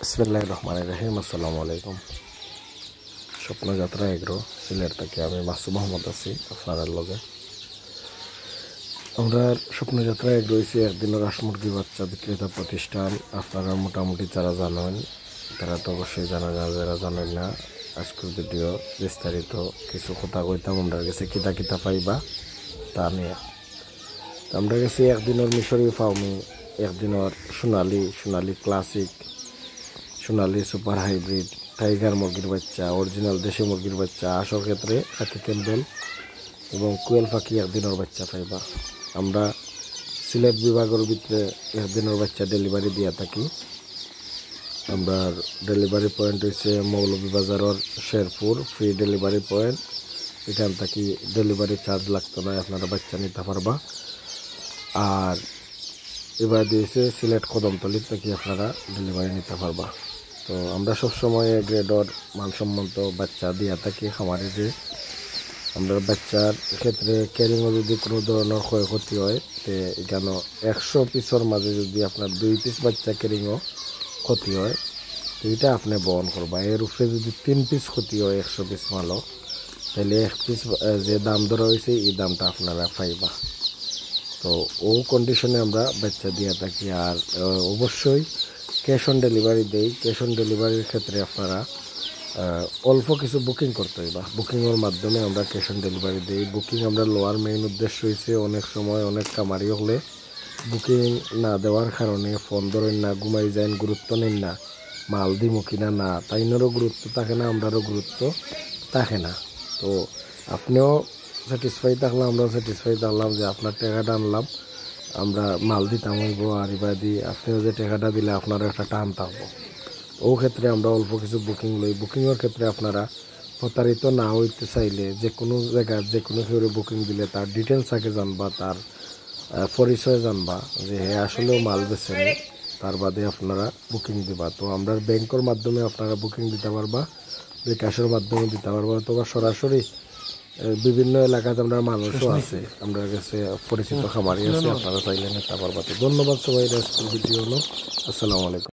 বিসমিল্লাহির রহমানির রহিম। আসসালামু আলাইকুম। স্বপ্নযাত্রা এগ্রো সিলেট থেকে আমি মাসুম মোহাম্মদ আছি আপনার লগে। আমরা স্বপ্নযাত্রা এগ্রো হয়েছি একদিনের হাঁস মুরগি বাচ্চা বিক্রেতা প্রতিষ্ঠান। আপনারা মোটামুটি যারা জানেন তারা তো অবশ্যই জানা যায়, যারা জানেন না আজকের ভিডিও বিস্তারিত কিছু কথা কইতাম। আমরা গেছি কিতা পাইবা তা নিয়ে। আমরা গেছি একদিনের মিশরি ফাউমি, একদিনের সোনালি ক্লাসিক, সোনালি সুপার হাইব্রিড, টাইগার মুরগির বাচ্চা, অরিজিনাল দেশি মুরগির বাচ্চা, আশর ক্ষেত্রে খাকি ক্যাম্বেল এবং কোয়েল পাখি একদিনের বাচ্চা পাইবা। আমরা সিলেট বিভাগের ভিতরে একদিনের বাচ্চা ডেলিভারি দিয়া থাকি। আমরা ডেলিভারি পয়েন্ট হচ্ছে মৌলভীবাজারের শেরপুর, ফ্রি ডেলিভারি পয়েন্ট। এখান থেকে ডেলিভারি চার্জ লাগতো না, আপনারা বাচ্চা নিতে পারবা। আর এবার দিয়েছে সিলেট কদমতলি থেকে আপনারা ডেলিভারি নিতে পারবা। তো আমরা সবসময় গ্রেডর মানসম্মত বাচ্চা দিয়া থাকি খামারে। যে আমরা বাচ্চার ক্ষেত্রে ক্যারিংও যদি কোনো ধরনের ক্ষয়ক্ষতি হয় তো এখানে 100 পিসের মাঝে যদি আপনার 2 পিস বাচ্চা ক্যারিংও ক্ষতি হয় তো এটা আপনি বহন করবা। এর উপরে যদি 3 পিস ক্ষতি হয় 100 পিস মালও, তাহলে 1 পিস যে দাম ধরা হয়েছে এই দামটা আপনারা পাইবা। তো ও কন্ডিশনে আমরা বাচ্চা দিয়ে থাকি। আর অবশ্যই ক্যাশ অন ডেলিভারি দেই। ক্যাশ অন ডেলিভারির ক্ষেত্রে আপনারা অল্প কিছু বুকিং করতে হইবা। বুকিংয়ের মাধ্যমে আমরা ক্যাশ অন ডেলিভারি দিই। বুকিং আমরা লোয়ার মেইন উদ্দেশ্য হয়েছে অনেক সময় অনেক কামারি হলে বুকিং না দেওয়ার কারণে ফোন ধরেন না, ঘুমাই যায়, গুরুত্ব নেন না, মাল দিমু কিনা না, তাইনেরও গুরুত্ব থাকে না, আমরারও গুরুত্ব থাকে না। তো আপনিও স্যাটিসফাই থাকলাম, আমরাও স্যাটিসফাই থাকলাম যে আপনার টাকাটা আনলাম, আমরা মাল দিতাম হইব। আর এবার দিয়ে আপনিও যে টাকাটা দিলে আপনারও একটা টান থাকবো। ও ক্ষেত্রে আমরা অল্প কিছু বুকিং লই। বুকিংয়ের ক্ষেত্রে আপনারা প্রতারিত না হইতে চাইলে যে কোনো জায়গায় যে কোনো কেউ বুকিং দিলে তার ডিটেলস আগে জানবা, তার পরিচয় জানবা যে হ্যাঁ আসলেও মাল বেছেন, তার বাদে আপনারা বুকিং দিবা। তো আমরা ব্যাংকের মাধ্যমে আপনারা বুকিং দিতে পারবা, বিকাশের মাধ্যমে দিতে পারবা, অথবা সরাসরি বিভিন্ন এলাকাতে আমরা মানুষও আছে, আমরা কাছে পরিচিত খামারি আছে, আপনারা চাইলে নিতে পারবা। তো ধন্যবাদ সবাই। ভিডিও হলো। আসসালামু আলাইকুম।